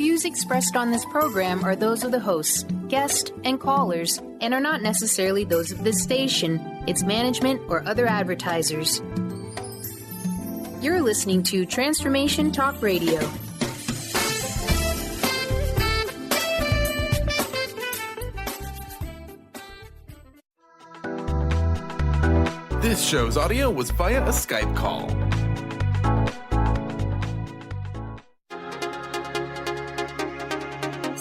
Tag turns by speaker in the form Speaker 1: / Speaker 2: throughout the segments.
Speaker 1: views expressed on this program are those of the hosts, guests, and callers, and are not necessarily those of this station, its management, or other advertisers. You're listening to Transformation Talk Radio.
Speaker 2: This show's audio was via a Skype call.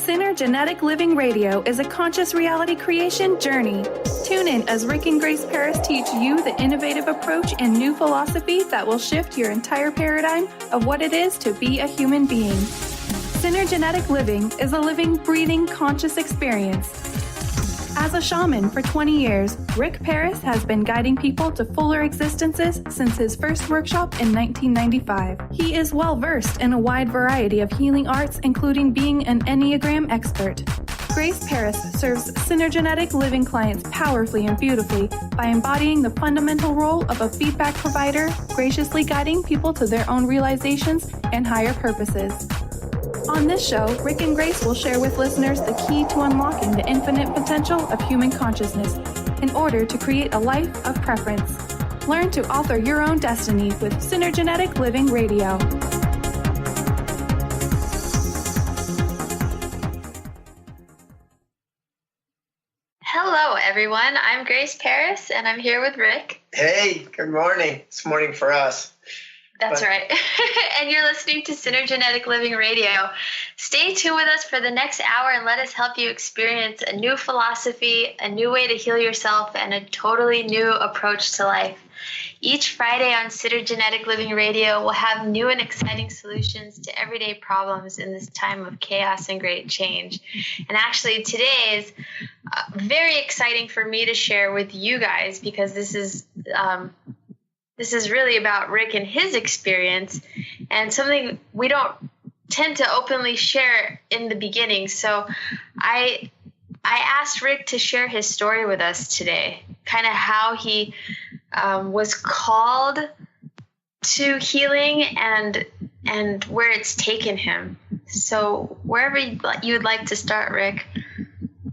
Speaker 3: Synergenetic Living Radio is a conscious reality creation journey. Tune in as Rick and Grace Paris teach you the innovative approach and new philosophy that will shift your entire paradigm of what it is to be a human being. Synergenetic Living is a living, breathing, conscious experience. As a shaman for 20 years, Rick Paris has been guiding people to fuller existences since his first workshop in 1995. He is well-versed in a wide variety of healing arts, including being an Enneagram expert. Grace Paris serves Synergenetic Living clients powerfully and beautifully by embodying the fundamental role of a feedback provider, graciously guiding people to their own realizations and higher purposes. On this show, Rick and Grace will share with listeners the key to unlocking the infinite potential of human consciousness in order to create a life of preference. Learn to author your own destiny with Synergenetic Living Radio.
Speaker 4: Hello, everyone. I'm Grace Paris, and I'm here with Rick.
Speaker 5: Hey, good morning. It's morning for us.
Speaker 4: That's right. And you're listening to Synergenetic Living Radio. Stay tuned with us for the next hour and let us help you experience a new philosophy, a new way to heal yourself, and a totally new approach to life. Each Friday on Synergenetic Living Radio, we'll have new and exciting solutions to everyday problems in this time of chaos and great change. And actually, today is very exciting for me to share with you guys because this is really about Rick and his experience and something we don't tend to openly share in the beginning. So I asked Rick to share his story with us today, kind of how he was called to healing and where it's taken him. So wherever you'd like to start, Rick.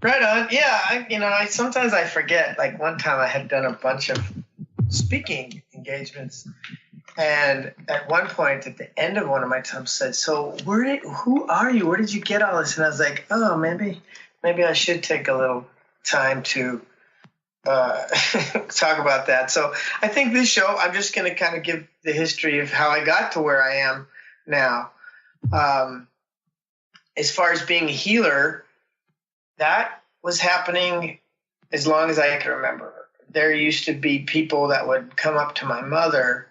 Speaker 5: Right on. Yeah, I sometimes I forget. Like one time I had done a bunch of speaking engagements, and at one point at the end of one of my times said, "So who are you? Where did you get all this?" And I was like, "Oh, maybe I should take a little time to talk about that." So I think this show, I'm just going to kind of give the history of how I got to where I am now. As far as being a healer, that was happening as long as I can remember. There used to be people that would come up to my mother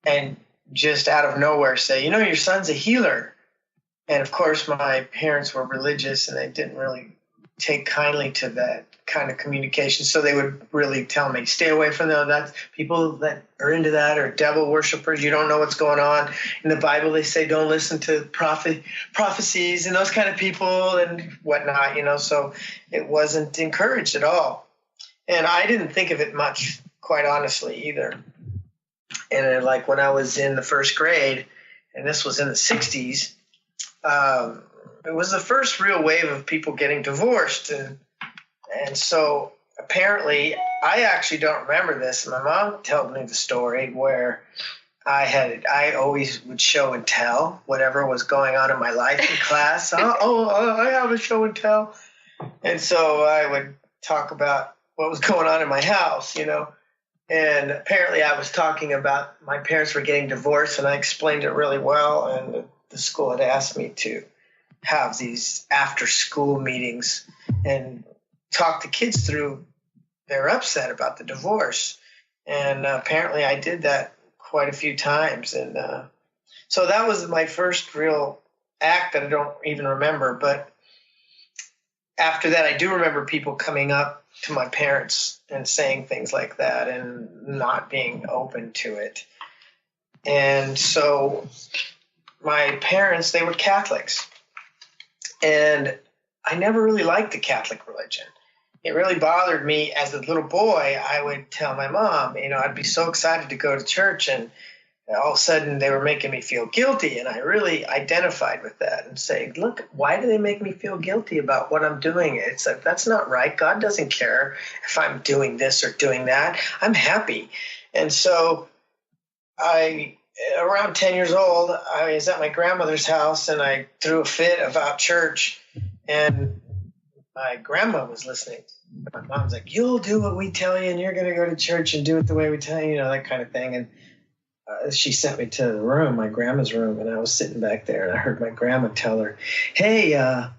Speaker 5: and just out of nowhere say, your son's a healer. And of course, my parents were religious and they didn't really take kindly to that kind of communication. So they would really tell me, stay away from them. That's people that are into that are devil worshipers. You don't know what's going on. In the Bible, they say don't listen to prophecies and those kind of people and whatnot, so it wasn't encouraged at all. And I didn't think of it much, quite honestly, either. And like when I was in the first grade, and this was in the 60s, it was the first real wave of people getting divorced. And so apparently, I actually don't remember this. My mom told me the story where I always would show and tell whatever was going on in my life in class. I have a show and tell. And so I would talk about what was going on in my house, and apparently I was talking about my parents were getting divorced, and I explained it really well, and the school had asked me to have these after-school meetings and talk the kids through their upset about the divorce, and apparently I did that quite a few times, and so that was my first real act that I don't even remember, but after that I do remember people coming up to my parents and saying things like that and not being open to it. And so my parents, they were Catholics. And I never really liked the Catholic religion. It really bothered me as a little boy. I would tell my mom, I'd be so excited to go to church and all of a sudden they were making me feel guilty. And I really identified with that and saying, look, why do they make me feel guilty about what I'm doing? It's like, that's not right. God doesn't care if I'm doing this or doing that. I'm happy. And so around 10 years old, I was at my grandmother's house and I threw a fit about church, and my grandma was listening. My mom's like, you'll do what we tell you and you're going to go to church and do it the way we tell you, that kind of thing. And she sent me to the room, my grandma's room, and I was sitting back there and I heard my grandma tell her, hey,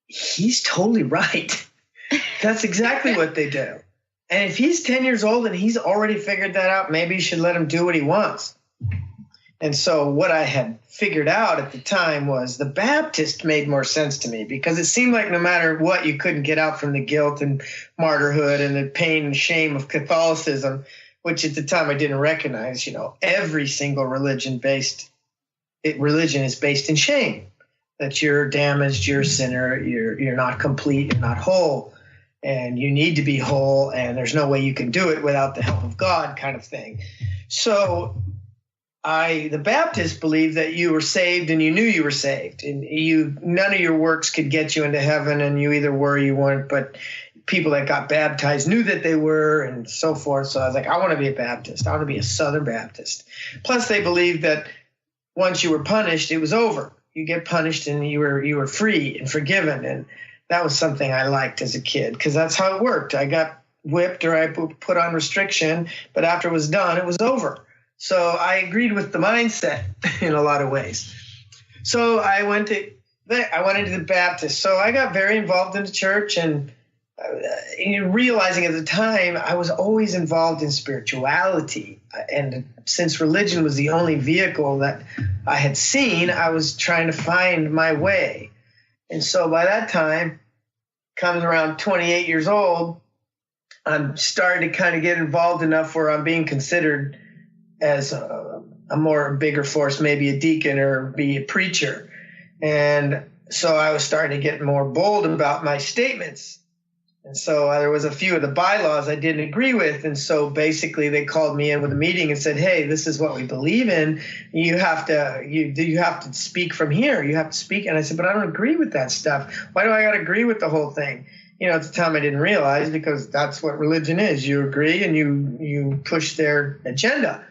Speaker 5: he's totally right. That's exactly what they do. And if he's 10 years old and he's already figured that out, maybe you should let him do what he wants. And so what I had figured out at the time was the Baptist made more sense to me, because it seemed like no matter what, you couldn't get out from the guilt and martyrhood and the pain and shame of Catholicism, which at the time I didn't recognize. Every single religion is based in shame, that you're damaged, you're a sinner, you're not complete, you're not whole, and you need to be whole, and there's no way you can do it without the help of God, kind of thing. So the Baptists believed that you were saved and you knew you were saved, and none of your works could get you into heaven, and you either were or you weren't, but people that got baptized knew that they were, and so forth. So I was like, I want to be a Baptist. I want to be a Southern Baptist. Plus they believed that once you were punished, it was over. You get punished and you were free and forgiven. And that was something I liked as a kid, because that's how it worked. I got whipped or I put on restriction, but after it was done, it was over. So I agreed with the mindset in a lot of ways. So I went into the Baptist. So I got very involved in the church, and realizing at the time I was always involved in spirituality. And since religion was the only vehicle that I had seen, I was trying to find my way. And so by that time, coming around 28 years old, I'm starting to kind of get involved enough where I'm being considered as a bigger force, maybe a deacon or be a preacher. And so I was starting to get more bold about my statements. And so there was a few of the bylaws I didn't agree with. And so basically they called me in with a meeting and said, hey, this is what we believe in. You have to speak from here. You have to speak. And I said, but I don't agree with that stuff. Why do I got to agree with the whole thing? At the time I didn't realize, because that's what religion is. You agree and you push their agenda.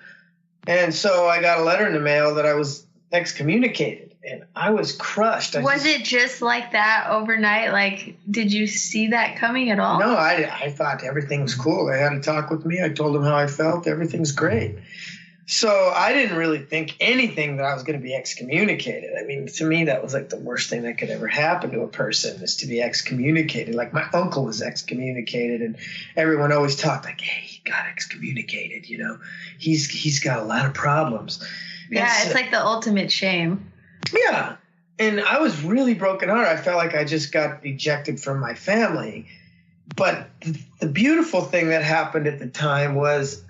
Speaker 5: And so I got a letter in the mail that I was excommunicated. And I was crushed.
Speaker 4: Was it just like that overnight? Like, did you see that coming at all?
Speaker 5: No, I thought everything was cool. They had a talk with me. I told them how I felt. Everything's great. So I didn't really think anything that I was going to be excommunicated. I mean, to me, that was like the worst thing that could ever happen to a person, is to be excommunicated. Like my uncle was excommunicated, and everyone always talked like, hey, he got excommunicated. He's got a lot of problems.
Speaker 4: Yeah, it's like the ultimate shame.
Speaker 5: Yeah. And I was really brokenhearted. I felt like I just got ejected from my family. But the beautiful thing that happened at the time was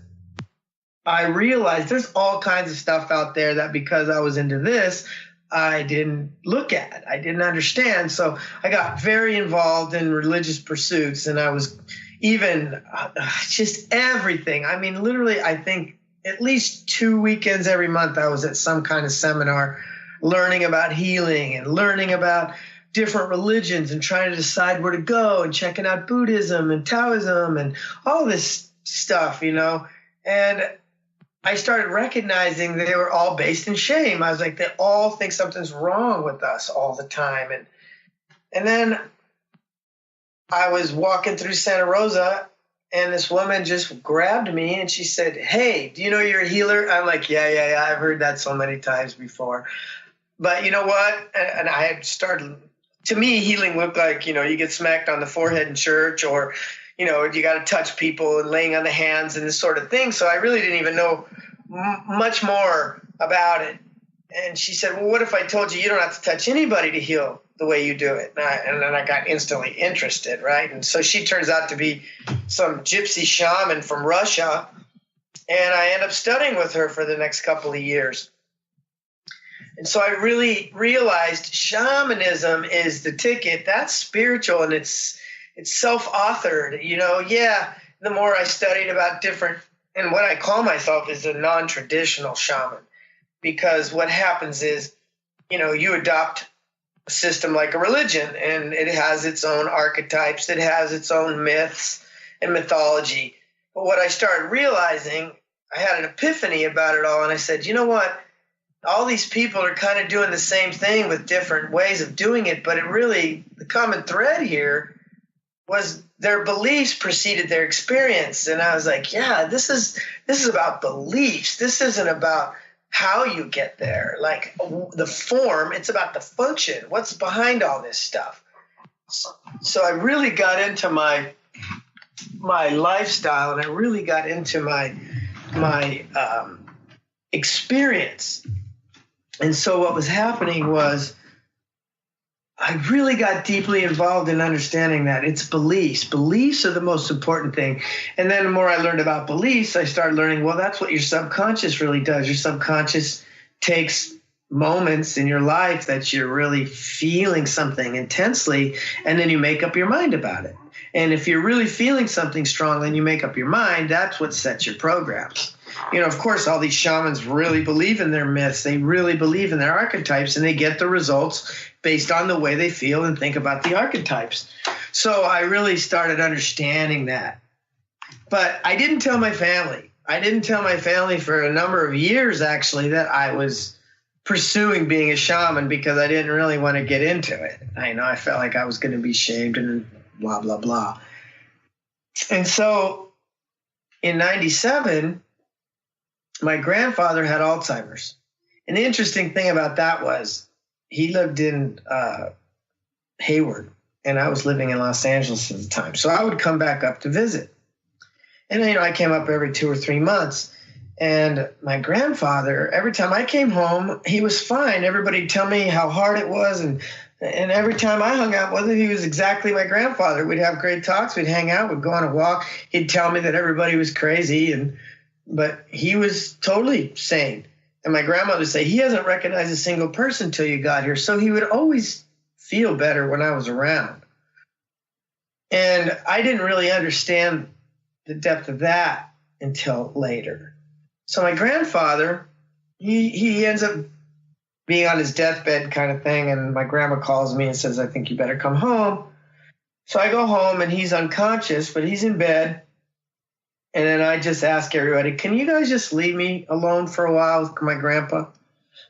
Speaker 5: I realized there's all kinds of stuff out there that, because I was into this, I didn't look at. I didn't understand. So I got very involved in religious pursuits, and I was even just everything. I mean, literally, I think at least 2 weekends every month I was at some kind of seminar, learning about healing and learning about different religions and trying to decide where to go, and checking out Buddhism and Taoism and all this stuff, And I started recognizing they were all based in shame. I was like, they all think something's wrong with us all the time. And then I was walking through Santa Rosa, and this woman just grabbed me and she said, hey, do you know you're a healer? I'm like, yeah, I've heard that so many times before. But you know what? And I had started, to me, healing looked like, you get smacked on the forehead in church, or, you got to touch people and laying on the hands and this sort of thing. So I really didn't even know much more about it. And she said, well, what if I told you don't have to touch anybody to heal the way you do it? And then I got instantly interested, right? And so she turns out to be some gypsy shaman from Russia. And I end up studying with her for the next couple of years. And so I really realized shamanism is the ticket. That's spiritual, and it's self-authored. The more I studied about different and what I call myself is a non-traditional shaman, because what happens is, you adopt a system like a religion, and it has its own archetypes, it has its own myths and mythology. But what I started realizing, I had an epiphany about it all, and I said, you know what? All these people are kind of doing the same thing with different ways of doing it, but the common thread here was their beliefs preceded their experience. And I was like, yeah, this is about beliefs. This isn't about how you get there, like the form. It's about the function. What's behind all this stuff? So I really got into my lifestyle, and I really got into my experience. And so what was happening was I really got deeply involved in understanding that it's beliefs. Beliefs are the most important thing. And then the more I learned about beliefs, I started learning, well, that's what your subconscious really does. Your subconscious takes moments in your life that you're really feeling something intensely, and then you make up your mind about it. And if you're really feeling something strongly and you make up your mind, that's what sets your programs. Of course, all these shamans really believe in their myths. They really believe in their archetypes, and they get the results based on the way they feel and think about the archetypes. So I really started understanding that. But I didn't tell my family. I didn't tell my family for a number of years, actually, that I was pursuing being a shaman, because I didn't really want to get into it. I felt like I was going to be shamed and blah, blah, blah. And so in 97, my grandfather had Alzheimer's. And the interesting thing about that was he lived in Hayward, and I was living in Los Angeles at the time. So I would come back up to visit. And, I came up every 2 or 3 months. And my grandfather, every time I came home, he was fine. Everybody would tell me how hard it was. And every time I hung out with him, he was exactly my grandfather. We'd have great talks. We'd hang out. We'd go on a walk. He'd tell me that everybody was crazy, but he was totally sane. And my grandmother would say, he hasn't recognized a single person till you got here. So he would always feel better when I was around. And I didn't really understand the depth of that until later. So my grandfather, he ends up being on his deathbed kind of thing. And my grandma calls me and says, I think you better come home. So I go home, and he's unconscious, but he's in bed. And then I just ask everybody, can you guys just leave me alone for a while with my grandpa?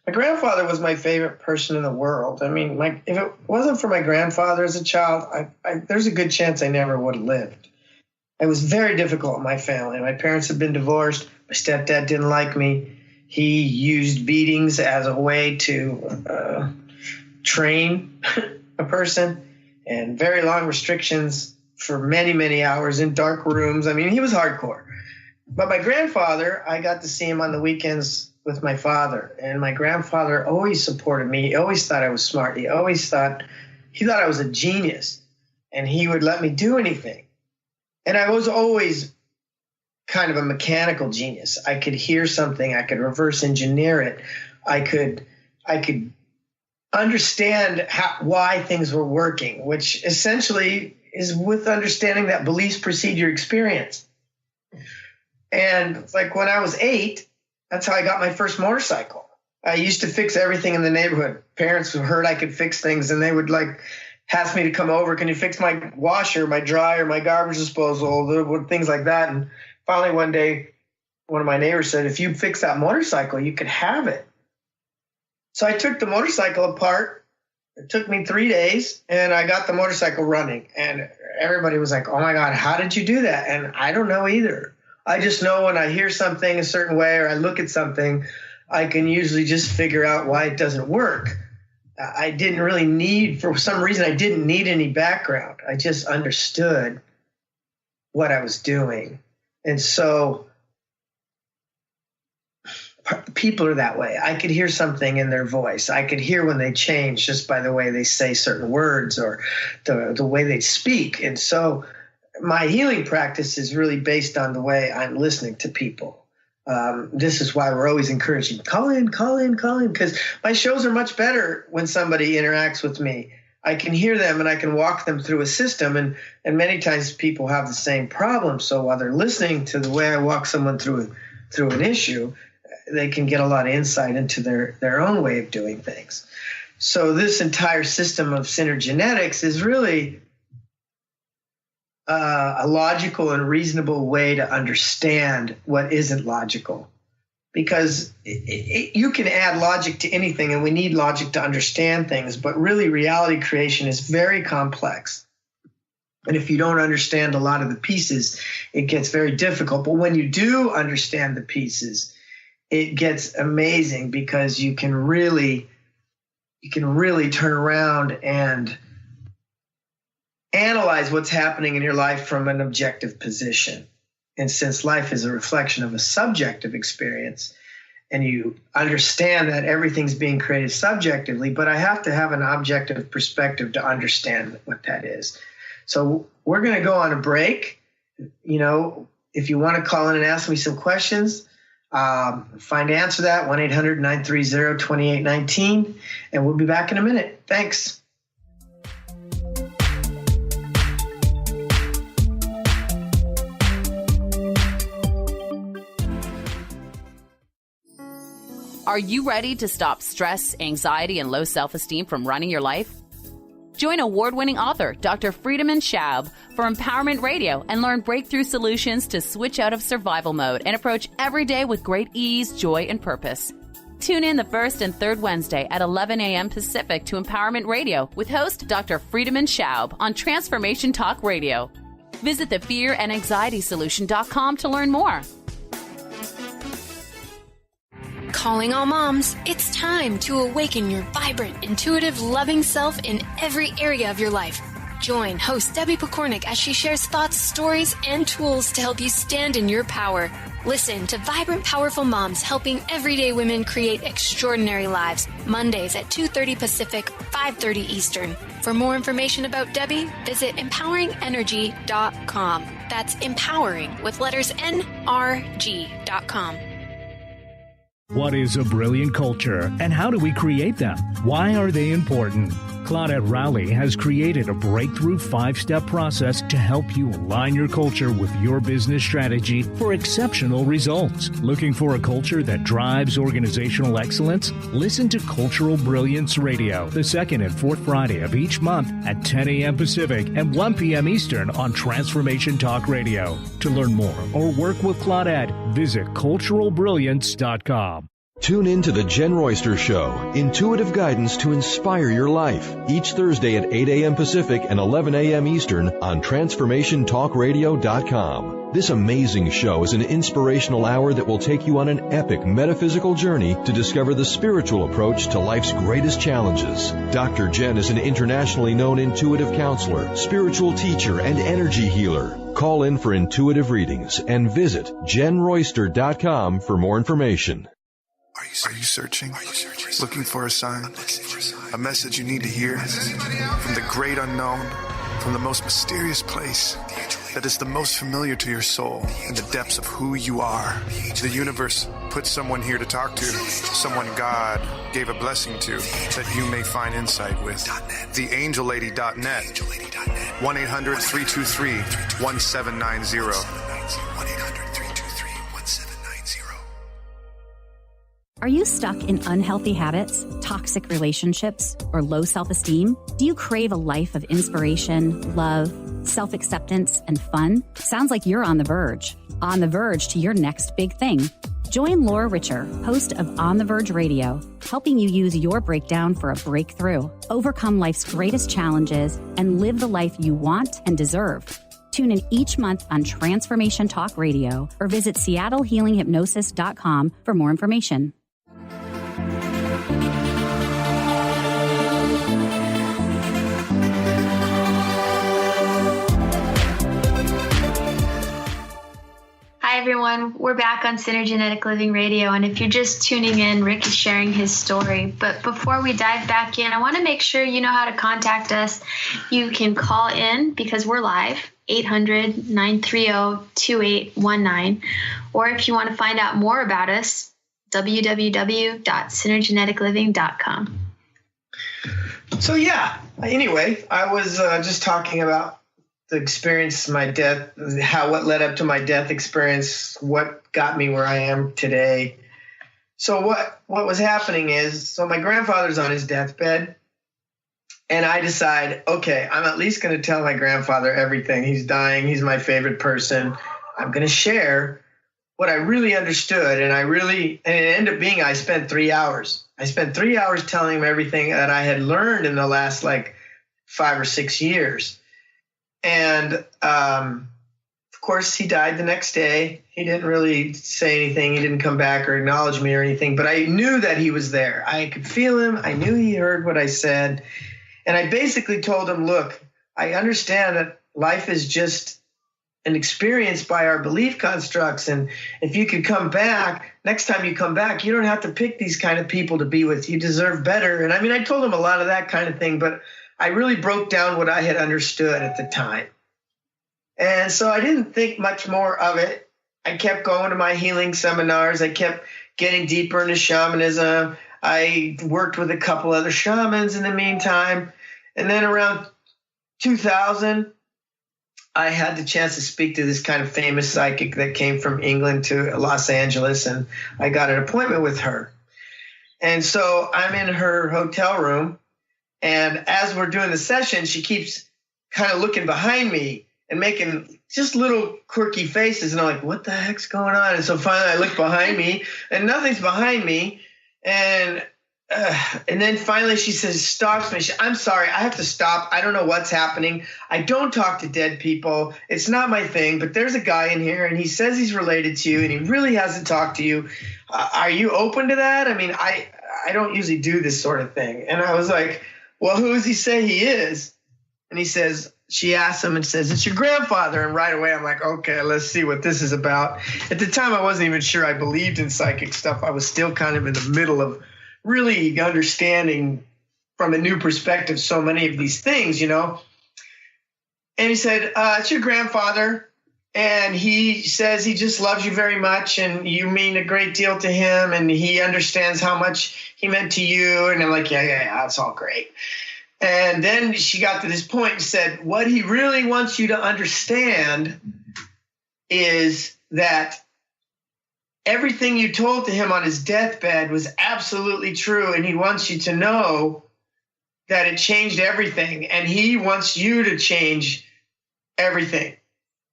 Speaker 5: My grandfather was my favorite person in the world. If it wasn't for my grandfather as a child, there's a good chance I never would have lived. It was very difficult in my family. My parents had been divorced. My stepdad didn't like me. He used beatings as a way to train a person, and very long restrictions for many, many hours in dark rooms. He was hardcore. But my grandfather, I got to see him on the weekends with my father. And my grandfather always supported me. He always thought I was smart. He thought I was a genius. And he would let me do anything. And I was always kind of a mechanical genius. I could hear something. I could reverse engineer it. I could understand why things were working, which essentially is with understanding that beliefs precede your experience. And like when I was 8, that's how I got my first motorcycle. I used to fix everything in the neighborhood. Parents heard I could fix things, and they would ask me to come over. Can you fix my washer, my dryer, my garbage disposal, things like that. And finally one day, one of my neighbors said, if you fix that motorcycle, you could have it. So I took the motorcycle apart. It took me 3 days, and I got the motorcycle running. And everybody was like, oh, my God, how did you do that? And I don't know either. I just know when I hear something a certain way, or I look at something, I can usually just figure out why it doesn't work. I didn't really need, for some reason, I didn't need any background. I just understood what I was doing. And so people are that way. I could hear something in their voice. I could hear when they change just by the way they say certain words, or the way they speak. And so my healing practice is really based on the way I'm listening to people. This is why we're always encouraging, call in, because my shows are much better when somebody interacts with me. I can hear them and I can walk them through a system. And many times people have the same problem. So while they're listening to the way I walk someone through an issue, they can get a lot of insight into their own way of doing things. So this entire system of Synergenetics is really a logical and reasonable way to understand what isn't logical. Because you can add logic to anything, and we need logic to understand things, but really reality creation is very complex. And if you don't understand a lot of the pieces, it gets very difficult. But when you do understand the pieces, it gets amazing, because you can really turn around and analyze what's happening in your life from an objective position. And since life is a reflection of a subjective experience, and you understand that everything's being created subjectively, but I have to have an objective perspective to understand what that is. So we're going to go on a break. You know, if you want to call in and ask me some questions, answer that, 1-800-930-2819, and we'll be back in a minute. Thanks.
Speaker 6: Are you ready to stop stress, anxiety, and low self-esteem from running your life? Join award-winning author Dr. Friedemann Schaub for Empowerment Radio and learn breakthrough solutions to switch out of survival mode and approach every day with great ease, joy, and purpose. Tune in the first and third Wednesday at 11 a.m. Pacific to Empowerment Radio with host Dr. Friedemann Schaub on Transformation Talk Radio. Visit thefearandanxietysolution.com to learn more.
Speaker 1: Calling all moms, it's time to awaken your vibrant, intuitive, loving self in every area of your life. Join host Debbie Pokornik as she shares thoughts, stories, and tools to help you stand in your power. Listen to Vibrant, Powerful Moms helping everyday women create extraordinary lives. Mondays at 2:30 Pacific, 5:30 Eastern. For more information about Debbie, visit empoweringenergy.com. That's empowering with letters NRG.com.
Speaker 7: What is a brilliant culture, and how do we create them? Why are they important? Claudette Rowley has created a breakthrough 5-step process to help you align your culture with your business strategy for exceptional results. Looking for a culture that drives organizational excellence? Listen to Cultural Brilliance Radio, the second and fourth Friday of each month at 10 a.m. Pacific and 1 p.m. Eastern on Transformation Talk Radio. To learn more or work with Claudette, visit culturalbrilliance.com.
Speaker 8: Tune in to The Jen Royster Show, intuitive guidance to inspire your life, each Thursday at 8 a.m. Pacific and 11 a.m. Eastern on TransformationTalkRadio.com. This amazing show is an inspirational hour that will take you on an epic metaphysical journey to discover the spiritual approach to life's greatest challenges. Dr. Jen is an internationally known intuitive counselor, spiritual teacher, and energy healer. Call in for intuitive readings and visit JenRoyster.com for more information.
Speaker 9: Are you searching? Looking for a sign? A message you need to hear? From the great unknown, from the most mysterious place that is the most familiar to your soul in the depths of who you are. The universe put someone here to talk to, someone God gave a blessing to, that you may find insight with. TheAngelLady.net, 1-800-323-1790.
Speaker 10: Are you stuck in unhealthy habits, toxic relationships, or low self-esteem? Do you crave a life of inspiration, love, self-acceptance, and fun? Sounds like you're on the verge to your next big thing. Join Laura Richer, host of On the Verge Radio, helping you use your breakdown for a breakthrough, overcome life's greatest challenges, and live the life you want and deserve. Tune in each month on Transformation Talk Radio or visit SeattleHealingHypnosis.com for more information.
Speaker 4: Hi, everyone. We're back on Synergenetic Living Radio. And if you're just tuning in, Rick is sharing his story. But before we dive back in, I want to make sure you know how to contact us. You can call in because we're live, 800-930-2819. Or if you want to find out more about us, www.synergeneticliving.com.
Speaker 5: So, yeah, Anyway, I was just talking about the experience, my death, what led up to my death experience, what got me where I am today. So what was happening is, so my grandfather's on his deathbed, and I decide, okay, I'm at least going to tell my grandfather everything. He's dying. He's my favorite person. I'm going to share what I really understood. And it ended up being, I spent 3 hours. I spent 3 hours telling him everything that I had learned in the last 5 or 6 years. And of course, he died the next day. He didn't really say anything. He didn't come back or acknowledge me or anything, but I knew that he was there. I could feel him. I knew he heard what I said. And I basically told him, look, I understand that life is just an experience by our belief constructs. And if you could come back, next time you come back, you don't have to pick these kind of people to be with. You deserve better. And I told him a lot of that kind of thing, but I really broke down what I had understood at the time. And so I didn't think much more of it. I kept going to my healing seminars. I kept getting deeper into shamanism. I worked with a couple other shamans in the meantime. And then around 2000, I had the chance to speak to this kind of famous psychic that came from England to Los Angeles, and I got an appointment with her. And so I'm in her hotel room, and as we're doing the session, she keeps kind of looking behind me and making just little quirky faces. And I'm like, what the heck's going on? And so finally I look behind me, and nothing's behind me. And then finally she stops me. I'm sorry, I have to stop. I don't know what's happening. I don't talk to dead people. It's not my thing, but there's a guy in here and he says he's related to you and he really hasn't talked to you. Are you open to that? I don't usually do this sort of thing. And I was like, well, who does he say he is? And she asks him and says, it's your grandfather. And right away I'm like, okay, let's see what this is about. At the time I wasn't even sure I believed in psychic stuff. I was still kind of in the middle of really understanding from a new perspective so many of these things, And he said, it's your grandfather, and he says he just loves you very much, and you mean a great deal to him, and he understands how much he meant to you. And I'm like, yeah, that's all great. And then she got to this point and said, what he really wants you to understand is that everything you told to him on his deathbed was absolutely true, and he wants you to know that it changed everything, and he wants you to change everything.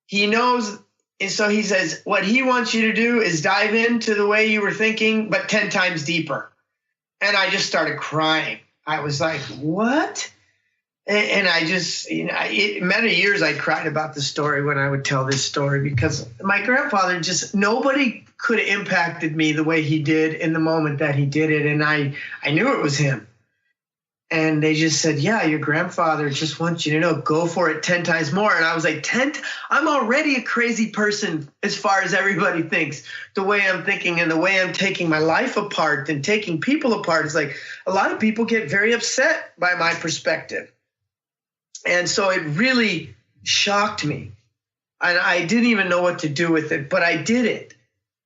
Speaker 5: He knows, and so he says what he wants you to do is dive into the way you were thinking, but 10 times deeper. And I just started crying. I was like, what? And I just, many years I cried about the story when I would tell this story, because my grandfather nobody could have impacted me the way he did in the moment that he did it. And I knew it was him. And they just said, yeah, your grandfather just wants you to know, go for it 10 times more. And I was like, 10? I'm already a crazy person as far as everybody thinks. The way I'm thinking and the way I'm taking my life apart and taking people apart is like, a lot of people get very upset by my perspective. And so it really shocked me. And I didn't even know what to do with it, but I did it.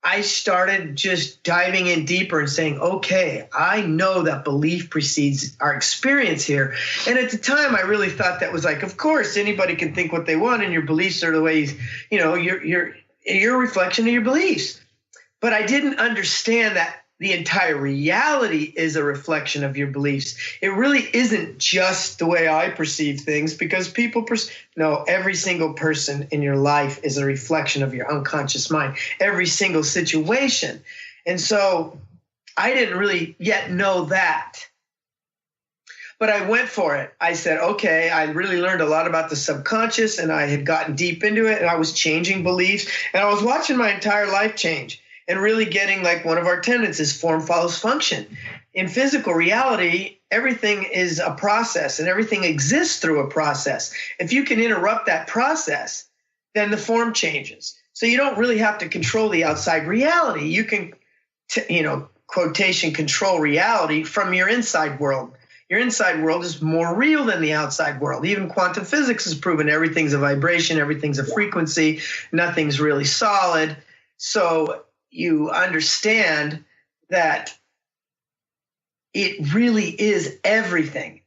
Speaker 5: I started just diving in deeper and saying, okay, I know that belief precedes our experience here. And at the time, I really thought that was like, of course, anybody can think what they want, and your beliefs are the ways, you're a reflection of your beliefs. But I didn't understand that the entire reality is a reflection of your beliefs. It really isn't just the way I perceive things, because people no, every single person in your life is a reflection of your unconscious mind, every single situation. And so I didn't really yet know that. But I went for it. I said, okay, I really learned a lot about the subconscious, and I had gotten deep into it, and I was changing beliefs, and I was watching my entire life change. And really getting, like, one of our tenets is form follows function. In physical reality, everything is a process, and everything exists through a process. If you can interrupt that process, then the form changes. So you don't really have to control the outside reality. You can, quotation, control reality from your inside world. Your inside world is more real than the outside world. Even quantum physics has proven everything's a vibration, everything's a frequency, nothing's really solid. So you understand that it really is everything.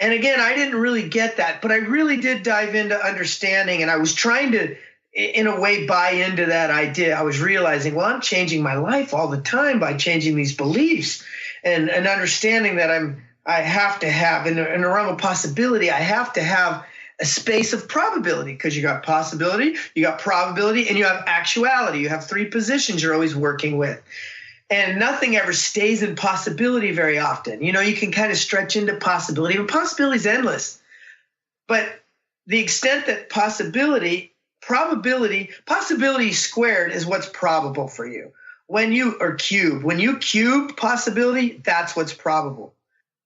Speaker 5: And again, I didn't really get that, but I really did dive into understanding, and I was trying to, in a way, buy into that idea. I was realizing, well, I'm changing my life all the time by changing these beliefs and understanding that I have to have, in the realm of possibility, I have to have a space of probability, because you got possibility, you got probability, and you have actuality. You have three positions you're always working with. And nothing ever stays in possibility very often. You know, you can kind of stretch into possibility, but possibility is endless. But the extent that possibility squared is what's probable for you. When you cube possibility, that's what's probable.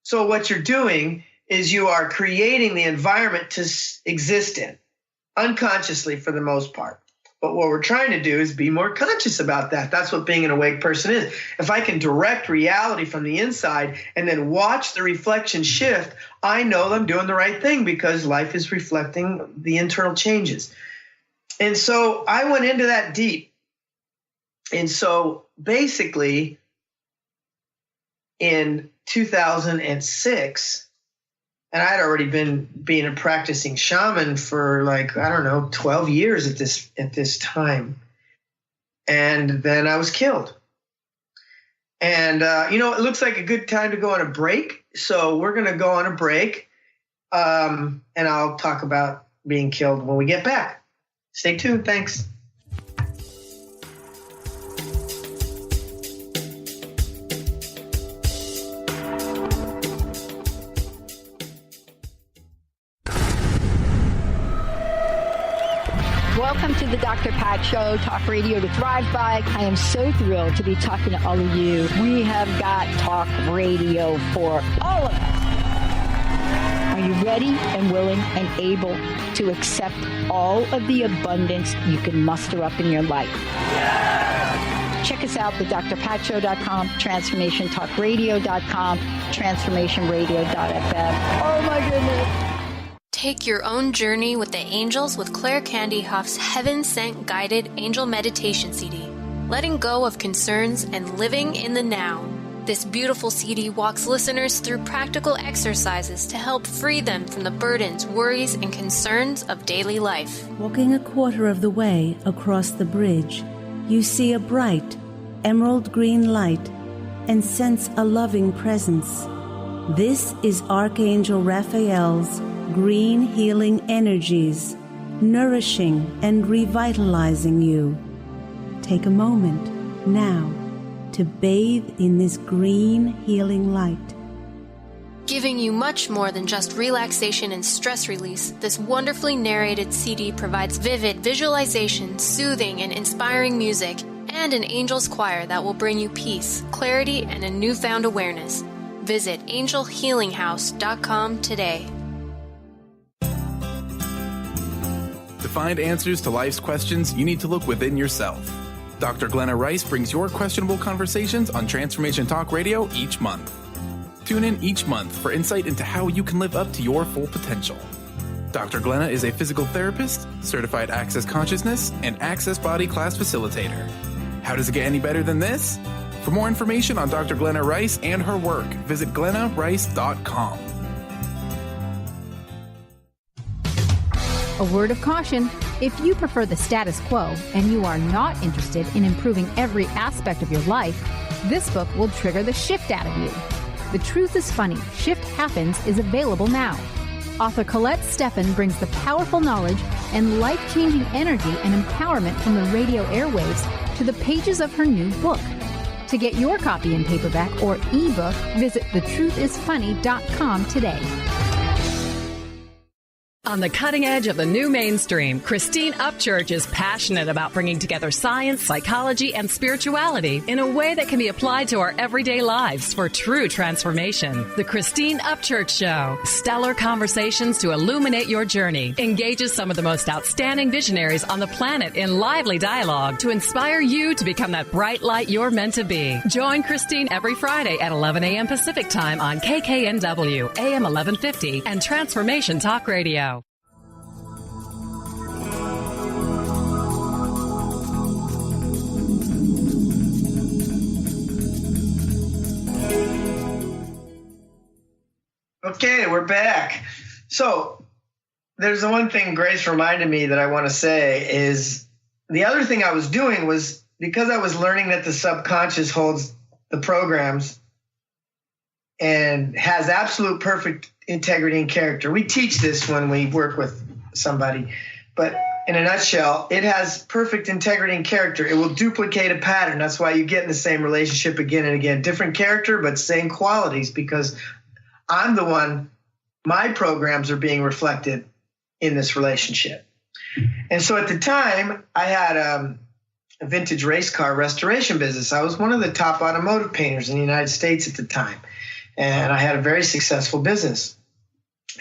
Speaker 5: So what you're doing is you are creating the environment to exist in, unconsciously for the most part. But what we're trying to do is be more conscious about that. That's what being an awake person is. If I can direct reality from the inside and then watch the reflection shift, I know I'm doing the right thing, because life is reflecting the internal changes. And so I went into that deep. And so basically in 2006, and I had already been being a practicing shaman for 12 years at this time. And then I was killed. And, it looks like a good time to go on a break. So we're going to go on a break. And I'll talk about being killed when we get back. Stay tuned. Thanks.
Speaker 11: Welcome to the Dr. Pat Show, talk radio to thrive by. I am so thrilled to be talking to all of you. We have got talk radio for all of us. Are you ready and willing and able to accept all of the abundance you can muster up in your life? Check us out, thedrpatshow.com, transformationtalkradio.com, transformationradio.fm. Oh my goodness.
Speaker 1: Take your own journey with the angels with Claire Candy Huff's Heaven Sent Guided Angel Meditation CD, letting go of concerns and living in the now. This beautiful CD walks listeners through practical exercises to help free them from the burdens, worries, and concerns of daily life.
Speaker 12: Walking a quarter of the way across the bridge, you see a bright, emerald green light and sense a loving presence. This is Archangel Raphael's green healing energies, nourishing and revitalizing you. Take a moment now to bathe in this green healing light.
Speaker 1: Giving you much more than just relaxation and stress release, this wonderfully narrated CD provides vivid visualization, soothing and inspiring music, and an angel's choir that will bring you peace, clarity, and a newfound awareness. Visit angelhealinghouse.com today.
Speaker 2: To find answers to life's questions, you need to look within yourself. Dr. Glenna Rice brings your questionable conversations on Transformation Talk Radio each month. Tune in each month for insight into how you can live up to your full potential. Dr. Glenna is a physical therapist, certified Access Consciousness, and Access Body Class Facilitator. How does it get any better than this? For more information on Dr. Glenna Rice and her work, visit glennarice.com.
Speaker 13: A word of caution: if you prefer the status quo and you are not interested in improving every aspect of your life, this book will trigger the shift out of you. The Truth is Funny, Shift Happens is available now. Author Colette Steffen brings the powerful knowledge and life-changing energy and empowerment from the radio airwaves to the pages of her new book. To get your copy in paperback or ebook, visit thetruthисfunny.com today.
Speaker 14: On the cutting edge of the new mainstream, Christine Upchurch is passionate about bringing together science, psychology, and spirituality in a way that can be applied to our everyday lives for true transformation. The Christine Upchurch Show, stellar conversations to illuminate your journey, engages some of the most outstanding visionaries on the planet in lively dialogue to inspire you to become that bright light you're meant to be. Join Christine every Friday at 11 a.m. Pacific Time on KKNW, AM 1150, and Transformation Talk Radio.
Speaker 5: Okay, we're back. So there's the one thing Grace reminded me that I want to say is the other thing I was doing was because I was learning that the subconscious holds the programs and has absolute perfect integrity and character. We teach this when we work with somebody, but in a nutshell, it has perfect integrity and character. It will duplicate a pattern. That's why you get in the same relationship again and again. Different character, but same qualities, because I'm the one, my programs are being reflected in this relationship. And so at the time, I had a vintage race car restoration business. I was one of the top automotive painters in the United States at the time. And I had a very successful business.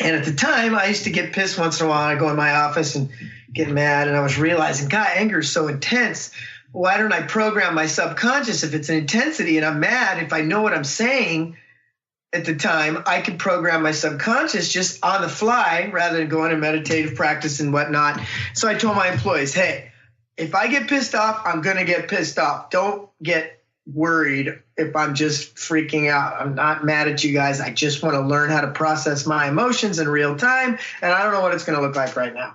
Speaker 5: And at the time, I used to get pissed once in a while. I'd go in my office and get mad. And I was realizing, God, anger is so intense. Why don't I program my subconscious? If it's an intensity and I'm mad, if I know what I'm saying at the time, I could program my subconscious just on the fly rather than going to meditative practice and whatnot. So I told my employees, hey, if I get pissed off, I'm going to get pissed off. Don't get worried if I'm just freaking out. I'm not mad at you guys. I just want to learn how to process my emotions in real time, and I don't know what it's going to look like right now.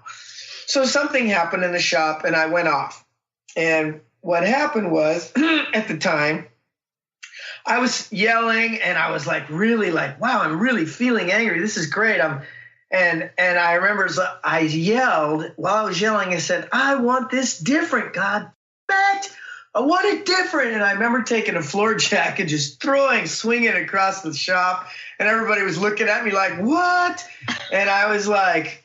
Speaker 5: So something happened in the shop, and I went off. And what happened was, at the time, I was yelling, and I was really wow, I'm really feeling angry. This is great. And I remember I yelled, while I was yelling, I said, I want this different, God damn it. I want it different. And I remember taking a floor jack and just swinging it across the shop. And everybody was looking at me like, what? And I was like,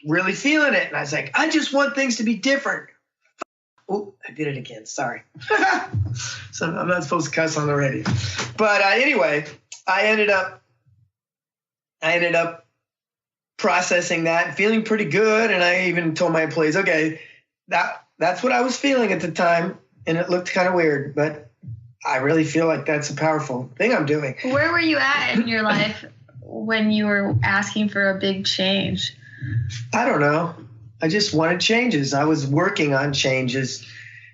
Speaker 5: really feeling it. And I was like, I just want things to be different. Oh, I did it again. Sorry. So I'm not supposed to cuss on the radio. But anyway, I ended up processing that and feeling pretty good. And I even told my employees, okay, that's what I was feeling at the time. And it looked kind of weird, but I really feel like that's a powerful thing I'm doing.
Speaker 4: Where were you at in your life when you were asking for a big change?
Speaker 5: I don't know. I just wanted changes. I was working on changes,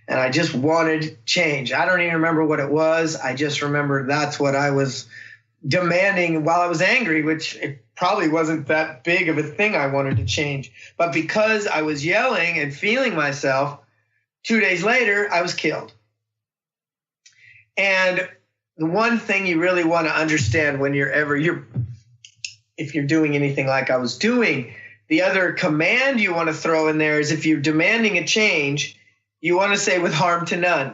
Speaker 5: and I just wanted change. I don't even remember what it was. I just remember that's what I was demanding while I was angry, which it probably wasn't that big of a thing I wanted to change. But because I was yelling and feeling myself, 2 days later, I was killed. And the one thing you really want to understand when if you're doing anything like I was doing, the other command you want to throw in there is if you're demanding a change, you want to say with harm to none.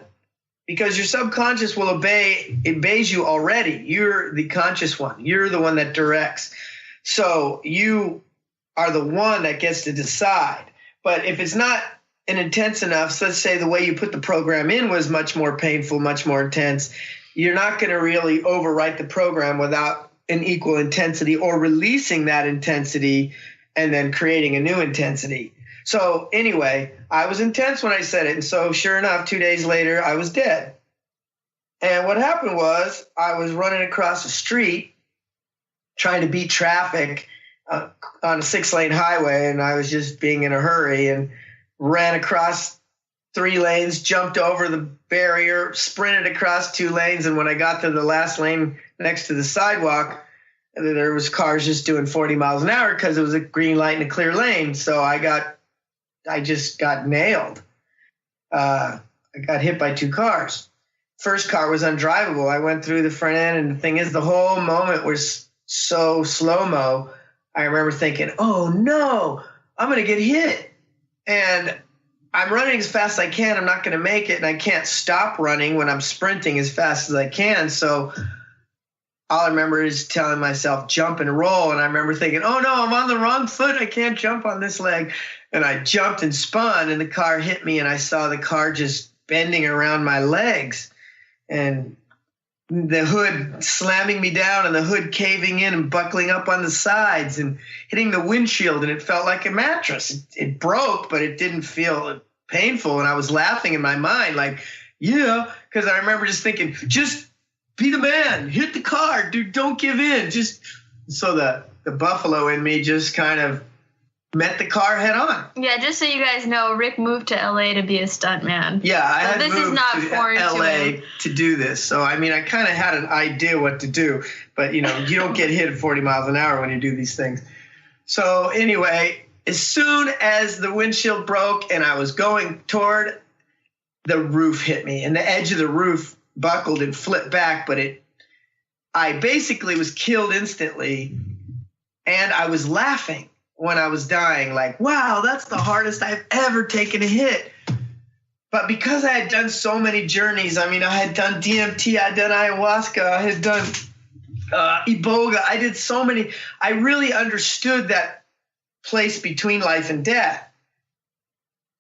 Speaker 5: Because your subconscious will obeys you already. You're the conscious one. You're the one that directs. So you are the one that gets to decide. But if it's not and intense enough, so let's say the way you put the program in was much more painful, much more intense, you're not going to really overwrite the program without an equal intensity or releasing that intensity and then creating a new intensity. So anyway, I was intense when I said it. And so sure enough, 2 days later, I was dead. And what happened was I was running across the street trying to beat traffic on a 6-lane highway. And I was just being in a hurry and ran across 3 lanes, jumped over the barrier, sprinted across 2 lanes. And when I got to the last lane next to the sidewalk, there was cars just doing 40 miles an hour because it was a green light and a clear lane. So I just got nailed. I got hit by 2 cars. First car was undrivable. I went through the front end, and the thing is, the whole moment was so slow-mo. I remember thinking, oh no, I'm going to get hit. And I'm running as fast as I can. I'm not going to make it, and I can't stop running when I'm sprinting as fast as I can. So all I remember is telling myself, jump and roll. And I remember thinking, oh no, I'm on the wrong foot. I can't jump on this leg. And I jumped and spun, and the car hit me, and I saw the car just bending around my legs and the hood slamming me down and the hood caving in and buckling up on the sides and hitting the windshield. And it felt like a mattress. It broke, but it didn't feel painful. And I was laughing in my mind like, yeah, because I remember just thinking, just be the man, hit the car, dude, don't give in. So the buffalo in me just kind of met the car head on.
Speaker 4: Yeah, just so you guys know, Rick moved to LA to be a stuntman.
Speaker 5: Yeah, I had
Speaker 4: this
Speaker 5: moved
Speaker 4: is not
Speaker 5: to
Speaker 4: foreign
Speaker 5: LA to do this. So, I mean, I kind of had an idea what to do. But, you don't get hit at 40 miles an hour when you do these things. So, anyway, as soon as the windshield broke and I was going toward, the roof hit me. And the edge of the roof buckled and flipped back. But I basically was killed instantly. And I was laughing when I was dying, like, wow, that's the hardest I've ever taken a hit. But because I had done so many journeys, I mean, I had done DMT, I had done ayahuasca, I had done iboga, I did so many. I really understood that place between life and death.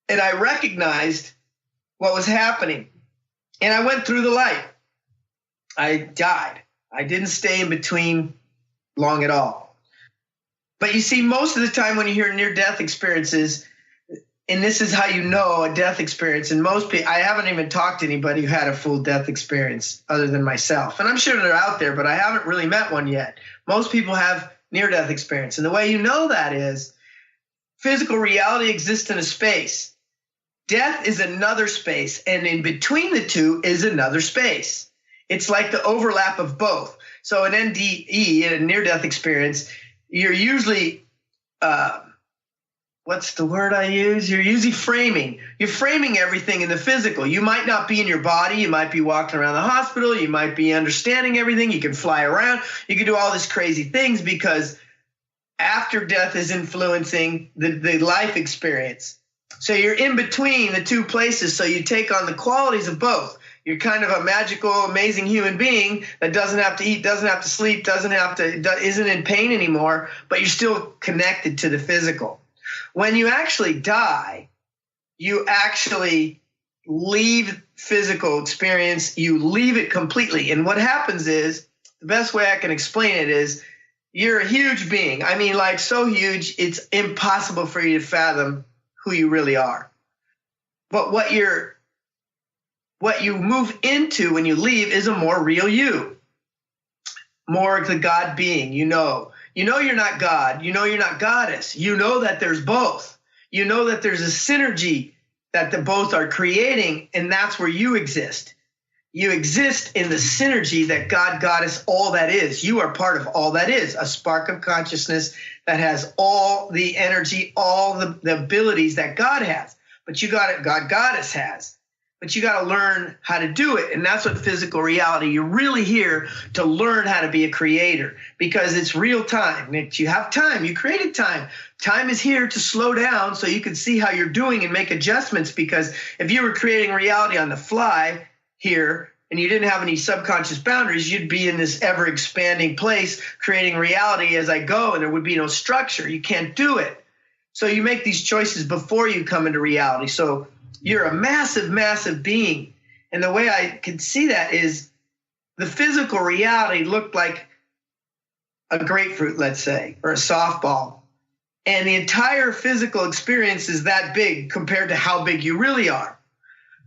Speaker 5: And I recognized what was happening. And I went through the light. I died. I didn't stay in between long at all. But you see, most of the time when you hear near-death experiences, and this is how you know a death experience, and most people, I haven't even talked to anybody who had a full death experience other than myself. And I'm sure they're out there, but I haven't really met one yet. Most people have near-death experience. And the way you know that is physical reality exists in a space. Death is another space, and in between the two is another space. It's like the overlap of both. So an NDE, a near-death experience, you're usually, what's the word I use? You're usually framing. You're framing everything in the physical. You might not be in your body. You might be walking around the hospital. You might be understanding everything. You can fly around. You can do all these crazy things because after death is influencing the life experience. So you're in between the two places. So you take on the qualities of both. You're kind of a magical, amazing human being that doesn't have to eat, doesn't have to sleep, isn't in pain anymore, but you're still connected to the physical. When you actually die, you actually leave physical experience, you leave it completely. And what happens is, the best way I can explain it is, you're a huge being. I mean, like so huge, it's impossible for you to fathom who you really are. But what you move into when you leave is a more real you, more the God being. You know you're not God. You know you're not goddess. You know that there's both. You know that there's a synergy that the both are creating, and that's where you exist. You exist in the synergy that God, goddess, all that is. You are part of all that is, a spark of consciousness that has all the energy, all the abilities that God has. But God, goddess has. But you got to learn how to do it. And that's what physical reality, you're really here to learn how to be a creator because it's real time. You have time. You created time. Time is here to slow down so you can see how you're doing and make adjustments, because if you were creating reality on the fly here and you didn't have any subconscious boundaries, you'd be in this ever expanding place creating reality as I go, and there would be no structure. You can't do it. So you make these choices before you come into reality. So you're a massive, massive being. And the way I can see that is the physical reality looked like a grapefruit, let's say, or a softball. And the entire physical experience is that big compared to how big you really are.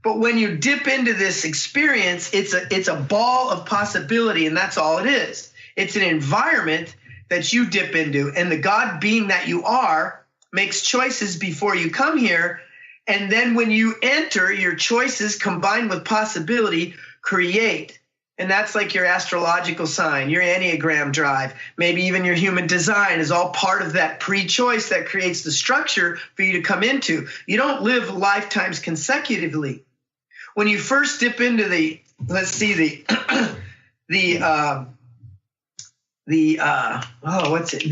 Speaker 5: But when you dip into this experience, it's a ball of possibility, and that's all it is. It's an environment that you dip into, and the God being that you are makes choices before you come here. And then when you enter, your choices combined with possibility create. And that's like your astrological sign, your Enneagram drive, maybe even your human design is all part of that pre-choice that creates the structure for you to come into. You don't live lifetimes consecutively. When you first dip into the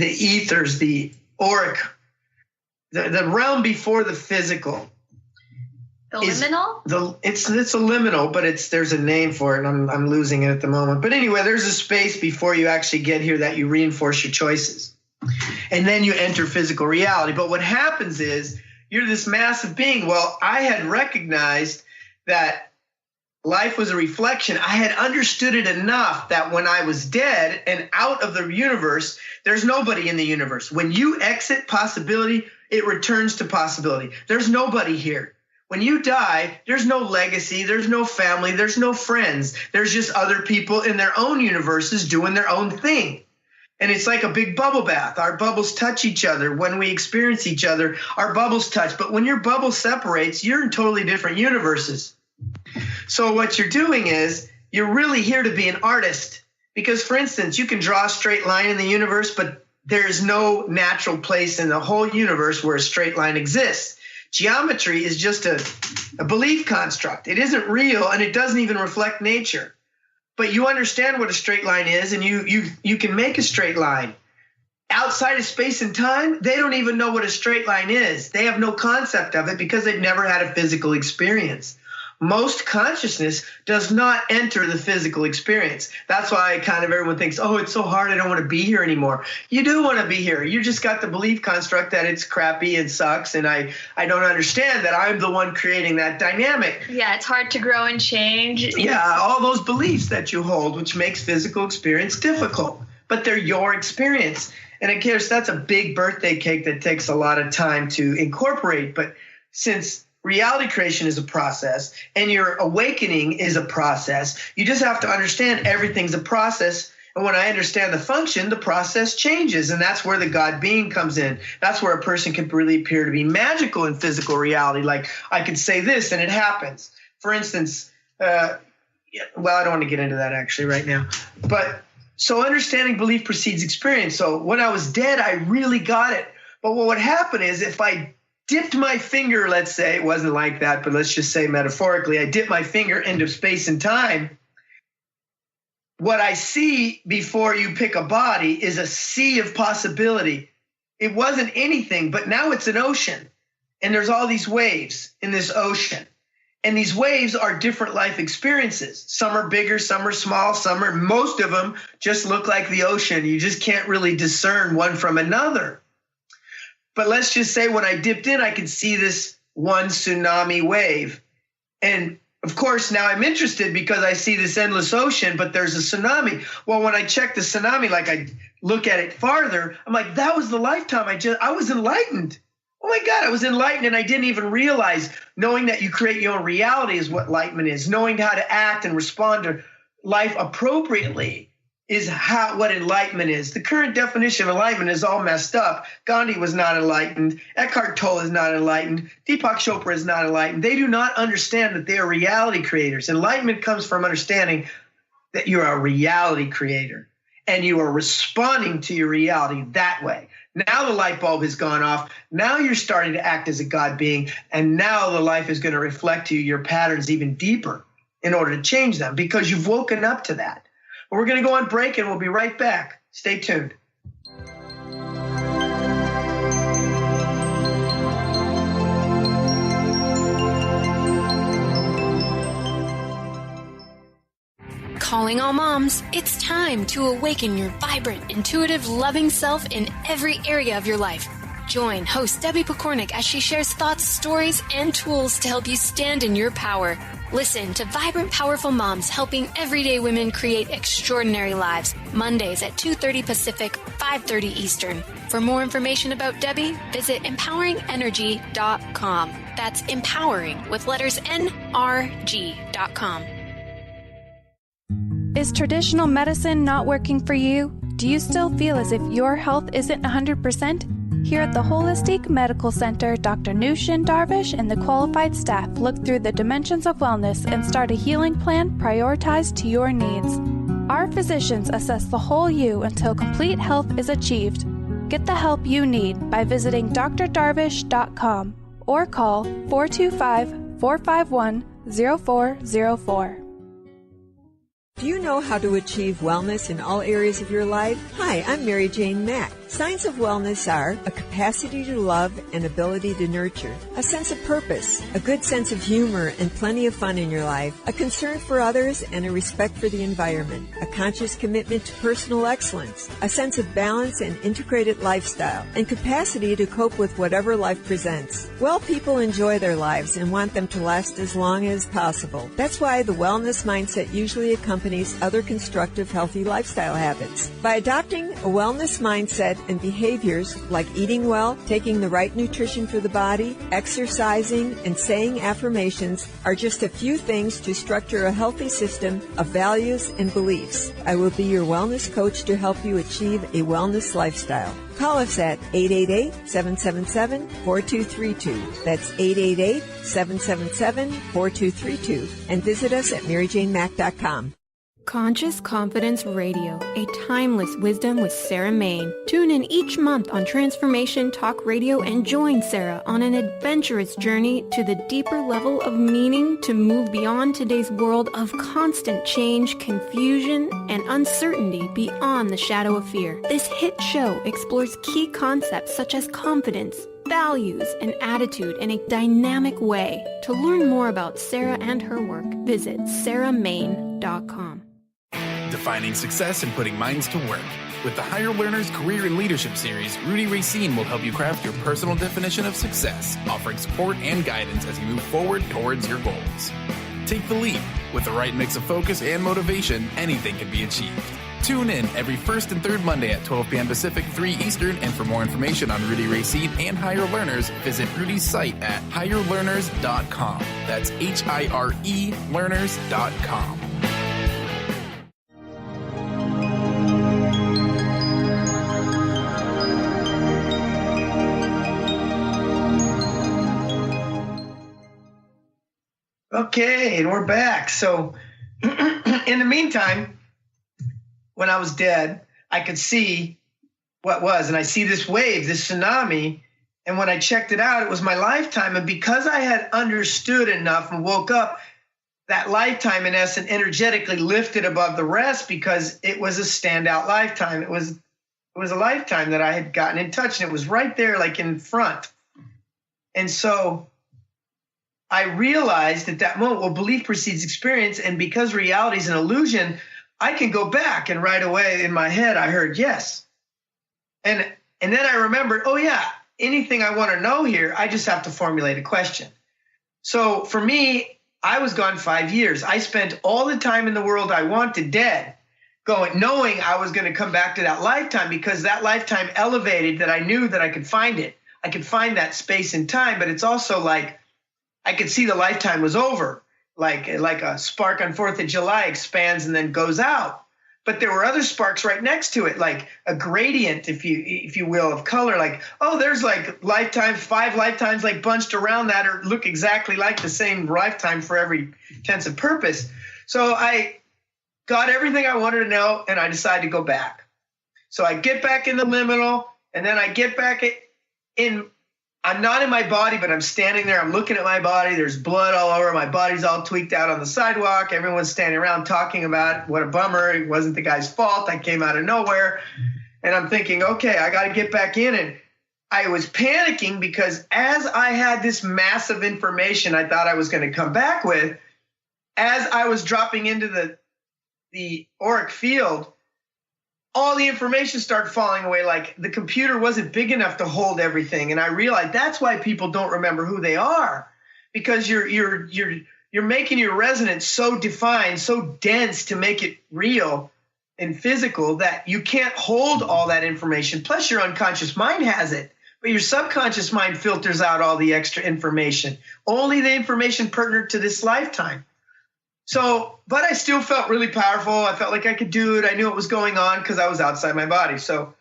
Speaker 5: ethers, the auric, the realm before the physical.
Speaker 4: The liminal?
Speaker 5: It's a liminal, but there's a name for it, and I'm losing it at the moment. But anyway, there's a space before you actually get here that you reinforce your choices. And then you enter physical reality. But what happens is you're this massive being. Well, I had recognized that life was a reflection. I had understood it enough that when I was dead and out of the universe, there's nobody in the universe. When you exit possibility, it returns to possibility. There's nobody here. When you die, there's no legacy, there's no family, there's no friends. There's just other people in their own universes doing their own thing. And it's like a big bubble bath. Our bubbles touch each other. When we experience each other, our bubbles touch. But when your bubble separates, you're in totally different universes. So what you're doing is you're really here to be an artist. Because, for instance, you can draw a straight line in the universe, but there's no natural place in the whole universe where a straight line exists. Geometry is just a belief construct. It isn't real, and it doesn't even reflect nature. But you understand what a straight line is, and you can make a straight line. Outside of space and time, they don't even know what a straight line is. They have no concept of it because they've never had a physical experience. Most consciousness does not enter the physical experience. That's why everyone thinks, oh, it's so hard, I don't want to be here anymore. You do want to be here. You just got the belief construct that it's crappy and sucks, and I don't understand that I'm the one creating that dynamic.
Speaker 4: Yeah, it's hard to grow and change.
Speaker 5: Yeah, all those beliefs that you hold, which makes physical experience difficult, but they're your experience. And of course, that's a big birthday cake that takes a lot of time to incorporate. But since reality creation is a process and your awakening is a process, you just have to understand everything's a process. And when I understand the function, the process changes. And that's where the God being comes in. That's where a person can really appear to be magical in physical reality. Like, I could say this and it happens. For instance, I don't want to get into that actually right now. But so understanding belief precedes experience. So when I was dead, I really got it. But what would happen is if I dipped my finger, let's say, it wasn't like that, but let's just say metaphorically, I dipped my finger into space and time. What I see before you pick a body is a sea of possibility. It wasn't anything, but now it's an ocean. And there's all these waves in this ocean. And these waves are different life experiences. Some are bigger, some are small, most of them just look like the ocean. You just can't really discern one from another. But let's just say when I dipped in, I could see this one tsunami wave. And of course, now I'm interested because I see this endless ocean, but there's a tsunami. Well, when I check the tsunami, like I look at it farther, I'm like, that was the lifetime I was enlightened. Oh my God, I was enlightened and I didn't even realize. Knowing that you create your own reality is what enlightenment is. Knowing how to act and respond to life appropriately is what enlightenment is. The current definition of enlightenment is all messed up. Gandhi was not enlightened. Eckhart Tolle is not enlightened. Deepak Chopra is not enlightened. They do not understand that they are reality creators. Enlightenment comes from understanding that you're a reality creator and you are responding to your reality that way. Now the light bulb has gone off. Now you're starting to act as a God being, and now the life is going to reflect to you your patterns even deeper in order to change them because you've woken up to that. But we're going to go on break, and we'll be right back. Stay tuned.
Speaker 1: Calling all moms, it's time to awaken your vibrant, intuitive, loving self in every area of your life. Join host Debbie Pokornik as she shares thoughts, stories, and tools to help you stand in your power. Listen to Vibrant, Powerful Moms helping everyday women create extraordinary lives. Mondays at 2:30 Pacific, 5:30 Eastern. For more information about Debbie, visit empoweringenergy.com. That's empowering with letters NRG.com.
Speaker 3: Is traditional medicine not working for you? Do you still feel as if your health isn't 100%? Here at the Holistic Medical Center, Dr. Nushin Darvish and the qualified staff look through the dimensions of wellness and start a healing plan prioritized to your needs. Our physicians assess the whole you until complete health is achieved. Get the help you need by visiting drdarvish.com or call 425-451-0404.
Speaker 15: Do you know how to achieve wellness in all areas of your life? Hi, I'm Mary Jane Mack. Signs of wellness are a capacity to love and ability to nurture, a sense of purpose, a good sense of humor and plenty of fun in your life, a concern for others and a respect for the environment, a conscious commitment to personal excellence, a sense of balance and integrated lifestyle, and capacity to cope with whatever life presents. Well, people enjoy their lives and want them to last as long as possible. That's why the wellness mindset usually accompanies company's other constructive, healthy lifestyle habits. By adopting a wellness mindset and behaviors like eating well, taking the right nutrition for the body, exercising, and saying affirmations are just a few things to structure a healthy system of values and beliefs. I will be your wellness coach to help you achieve a wellness lifestyle. Call us at 888-777-4232. That's 888-777-4232. And visit us at maryjanemack.com.
Speaker 16: Conscious Confidence Radio, a timeless wisdom with Sarah Main. Tune in each month on Transformation Talk Radio and join Sarah on an adventurous journey to the deeper level of meaning to move beyond today's world of constant change, confusion, and uncertainty beyond the shadow of fear. This hit show explores key concepts such as confidence, values, and attitude in a dynamic way. To learn more about Sarah and her work, visit sarahmain.com.
Speaker 2: Defining success and putting minds to work. With the Higher Learners Career and Leadership Series, Rudy Racine will help you craft your personal definition of success, offering support and guidance as you move forward towards your goals. Take the leap. With the right mix of focus and motivation, anything can be achieved. Tune in every first and third Monday at 12 p.m. Pacific, 3 Eastern, and for more information on Rudy Racine and Higher Learners, visit Rudy's site at higherlearners.com. That's HIRE learners.com.
Speaker 5: Okay, and we're back. So in the meantime, when I was dead, I could see what was, and I see this wave, this tsunami, and when I checked it out, it was my lifetime. And because I had understood enough and woke up, that lifetime, in essence, energetically lifted above the rest because it was a standout lifetime. It was a lifetime that I had gotten in touch, and it was right there, like in front. And so I realized at that moment, well, belief precedes experience, and because reality is an illusion, I can go back, and right away in my head, I heard yes. And then I remembered, oh yeah, anything I want to know here, I just have to formulate a question. So for me, I was gone 5 years. I spent all the time in the world I wanted dead, knowing I was going to come back to that lifetime because that lifetime elevated that I knew that I could find it. I could find that space and time, but it's also like I could see the lifetime was over, like a spark on 4th of July expands and then goes out. But there were other sparks right next to it, like a gradient, if you will, of color. Like, oh, there's like 5 lifetimes like bunched around that or look exactly like the same lifetime for every tense of purpose. So I got everything I wanted to know, and I decided to go back. So I get back in the liminal, and then I get back in. I'm not in my body, but I'm standing there. I'm looking at my body. There's blood all over. My body's all tweaked out on the sidewalk. Everyone's standing around talking about it. What a bummer. It wasn't the guy's fault. I came out of nowhere. And I'm thinking, okay, I got to get back in. And I was panicking because as I had this massive information I thought I was going to come back with, as I was dropping into the auric field, all the information started falling away. Like the computer wasn't big enough to hold everything. And I realized that's why people don't remember who they are, because you're making your resonance so defined, so dense to make it real and physical that you can't hold all that information. Plus your unconscious mind has it, but your subconscious mind filters out all the extra information, only the information pertinent to this lifetime. So, but I still felt really powerful. I felt like I could do it. I knew what was going on because I was outside my body. So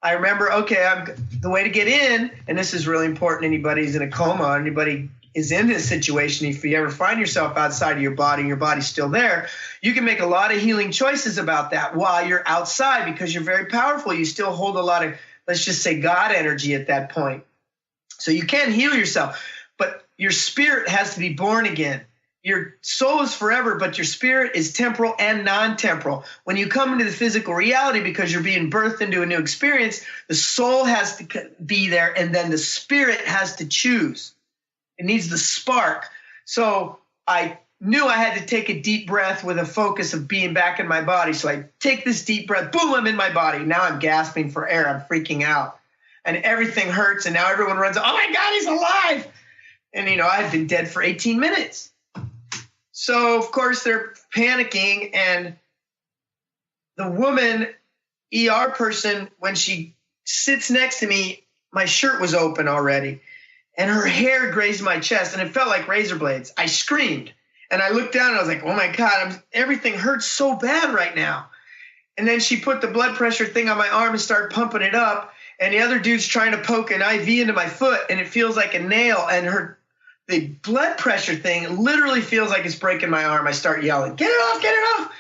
Speaker 5: I remember, okay, the way to get in, and this is really important. Anybody who's in a coma, anybody is in this situation, if you ever find yourself outside of your body and your body's still there, you can make a lot of healing choices about that while you're outside because you're very powerful. You still hold a lot of, let's just say, God energy at that point. So you can heal yourself, but your spirit has to be born again. Your soul is forever, but your spirit is temporal and non-temporal. When you come into the physical reality, because you're being birthed into a new experience, the soul has to be there, and then the spirit has to choose. It needs the spark. So I knew I had to take a deep breath with a focus of being back in my body. So I take this deep breath, boom, I'm in my body. Now I'm gasping for air. I'm freaking out. And everything hurts, and now everyone runs, oh my God, he's alive. And, I've been dead for 18 minutes. So, of course, they're panicking, and the woman, ER person, when she sits next to me, my shirt was open already, and her hair grazed my chest, and it felt like razor blades. I screamed, and I looked down, and I was like, oh my God, everything hurts so bad right now. And then she put the blood pressure thing on my arm and started pumping it up, and the other dude's trying to poke an IV into my foot, and it feels like a nail, and the blood pressure thing literally feels like it's breaking my arm. I start yelling, get it off, get it off.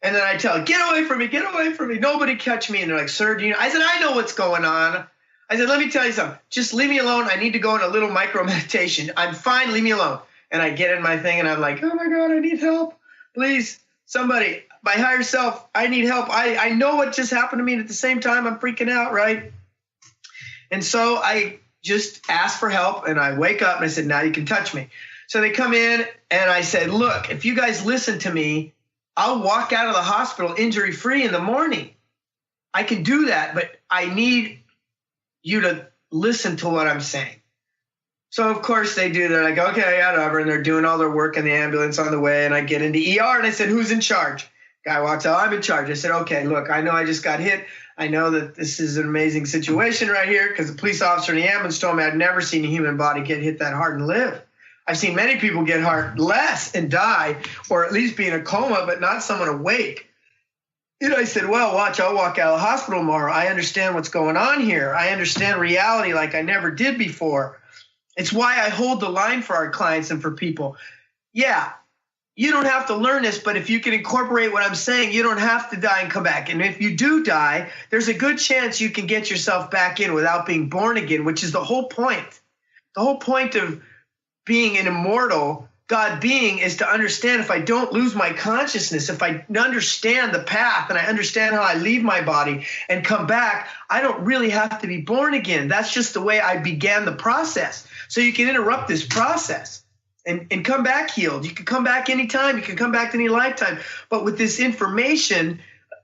Speaker 5: And then I tell her, get away from me, get away from me. Nobody catch me. And they're like, sir, do you know? I said, I know what's going on. I said, let me tell you something. Just leave me alone. I need to go in a little micro meditation. I'm fine. Leave me alone. And I get in my thing and I'm like, oh my God, I need help. Please, somebody, my higher self, I need help. I know what just happened to me. And at the same time, I'm freaking out, right? And so I just asked for help, and I wake up and I said, now you can touch me. So they come in and I said, look, if you guys listen to me, I'll walk out of the hospital injury-free in the morning. I can do that, but I need you to listen to what I'm saying. So of course they do. They're like, okay, whatever. And they're doing all their work in the ambulance on the way. And I get into ER and I said, who's in charge? Guy walks out, I'm in charge. I said, okay, look, I know I just got hit. I know that this is an amazing situation right here because the police officer in the ambulance told me I'd never seen a human body get hit that hard and live. I've seen many people get hurt less and die, or at least be in a coma, but not someone awake. And I said, well, watch, I'll walk out of the hospital tomorrow. I understand what's going on here. I understand reality like I never did before. It's why I hold the line for our clients and for people. Yeah, you don't have to learn this, but if you can incorporate what I'm saying, you don't have to die and come back. And if you do die, there's a good chance you can get yourself back in without being born again, which is the whole point. The whole point of being an immortal God being is to understand if I don't lose my consciousness, if I understand the path and I understand how I leave my body and come back, I don't really have to be born again. That's just the way I began the process. So you can interrupt this process and come back healed. You can come back anytime. You can come back to any lifetime. But with this information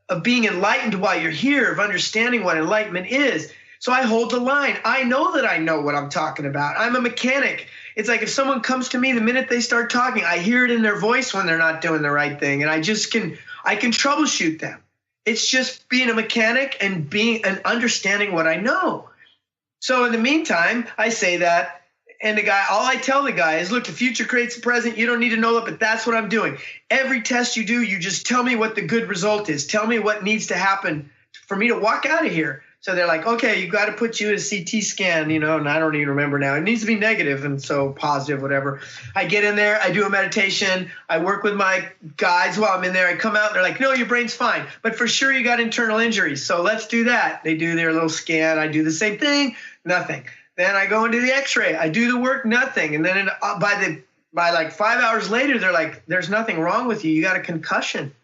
Speaker 5: of being enlightened while you're here, of understanding what enlightenment is. So I hold the line. I know that I know what I'm talking about. I'm a mechanic. It's like if someone comes to me, the minute they start talking, I hear it in their voice when they're not doing the right thing. And I can troubleshoot them. It's just being a mechanic and understanding what I know. So in the meantime, I say that. And all I tell the guy is, look, the future creates the present. You don't need to know it, but that's what I'm doing. Every test you do, you just tell me what the good result is. Tell me what needs to happen for me to walk out of here. So they're like, okay, you got to put you in a CT scan, and I don't even remember now. It needs to be negative, and so positive, whatever. I get in there, I do a meditation, I work with my guides while I'm in there. I come out, and they're like, no, your brain's fine, but for sure you got internal injuries, so let's do that. They do their little scan, I do the same thing, nothing. Then I go and do the x-ray, I do the work, nothing. And then by like 5 hours later, they're like, there's nothing wrong with you, you got a concussion.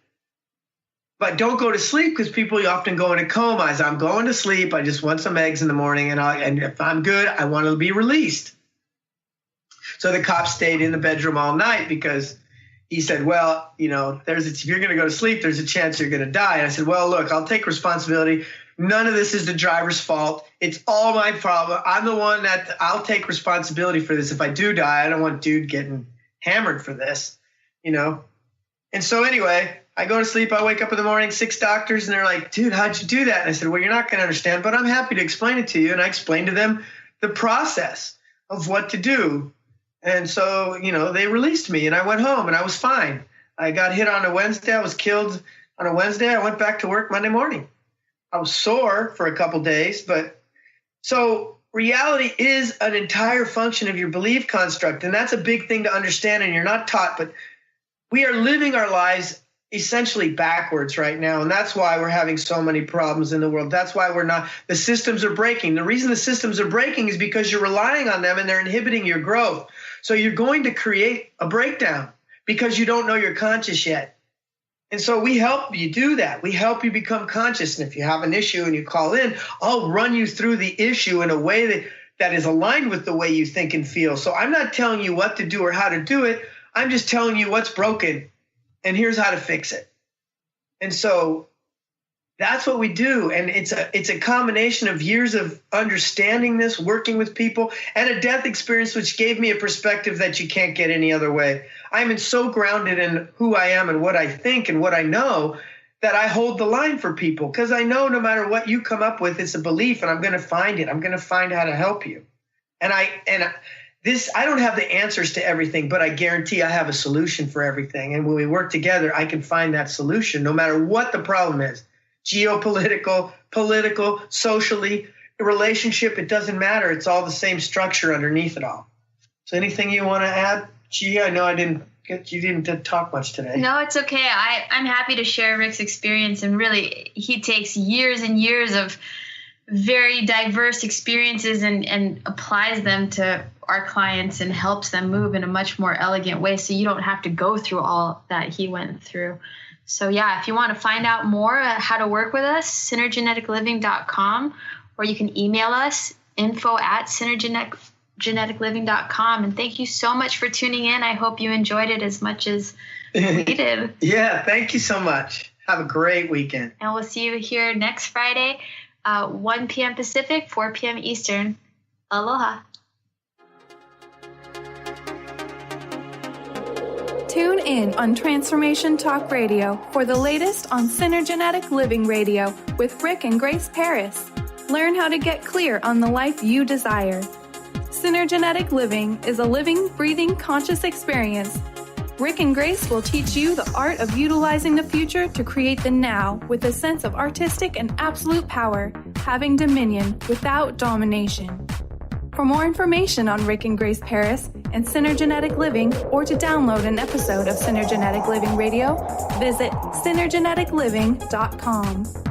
Speaker 5: But don't go to sleep because people often go into comas. I'm going to sleep. I just want some eggs in the morning, and if I'm good, I want to be released. So the cop stayed in the bedroom all night because he said, well, if you're going to go to sleep, there's a chance you're going to die. And I said, well, look, I'll take responsibility. None of this is the driver's fault. It's all my problem. I'm the one I'll take responsibility for this. If I do die, I don't want dude getting hammered for this, And so anyway, I go to sleep, I wake up in the morning, 6 doctors, and they're like, dude, how'd you do that? And I said, well, you're not going to understand, but I'm happy to explain it to you. And I explained to them the process of what to do. And so, they released me, and I went home, and I was fine. I got hit on a Wednesday. I was killed on a Wednesday. I went back to work Monday morning. I was sore for a couple days, but so reality is an entire function of your belief construct, and that's a big thing to understand, and you're not taught, but we are living our lives essentially backwards right now. And that's why we're having so many problems in the world. That's why the systems are breaking. The reason the systems are breaking is because you're relying on them and they're inhibiting your growth. So you're going to create a breakdown because you don't know you're conscious yet. And so we help you do that. We help you become conscious. And if you have an issue and you call in, I'll run you through the issue in a way that is aligned with the way you think and feel. So I'm not telling you what to do or how to do it. I'm just telling you what's broken. And here's how to fix it. And so that's what we do. And it's a combination of years of understanding this, working with people, and a death experience, which gave me a perspective that you can't get any other way. I'm so grounded in who I am and what I think and what I know that I hold the line for people, because I know no matter what you come up with, it's a belief, and I'm going to find it. I'm going to find how to help you. And I don't have the answers to everything, but I guarantee I have a solution for everything. And when we work together, I can find that solution no matter what the problem is. Geopolitical, political, socially, relationship, it doesn't matter. It's all the same structure underneath it all. So anything you want to add? Gee, I know you didn't talk much today.
Speaker 4: No, it's okay. I'm happy to share Rick's experience, and really he takes years and years of very diverse experiences and applies them to our clients and helps them move in a much more elegant way, so you don't have to go through all that he went through. So yeah, if you want to find out more how to work with us, synergeneticliving.com, or you can email us info@synergeneticliving.com. And thank you so much for tuning in. I hope you enjoyed it as much as we did.
Speaker 5: Yeah, thank you so much. Have a great weekend.
Speaker 4: And we'll see you here next Friday, 1 p.m. Pacific, 4 p.m. Eastern. Aloha.
Speaker 3: Tune in on Transformation Talk Radio for the latest on Synergenetic Living Radio with Rick and Grace Paris. Learn how to get clear on the life you desire. Synergenetic Living is a living, breathing, conscious experience. Rick and Grace will teach you the art of utilizing the future to create the now with a sense of artistic and absolute power, having dominion without domination. For more information on Rick and Grace Paris and Synergenetic Living, or to download an episode of Synergenetic Living Radio, visit synergeneticliving.com.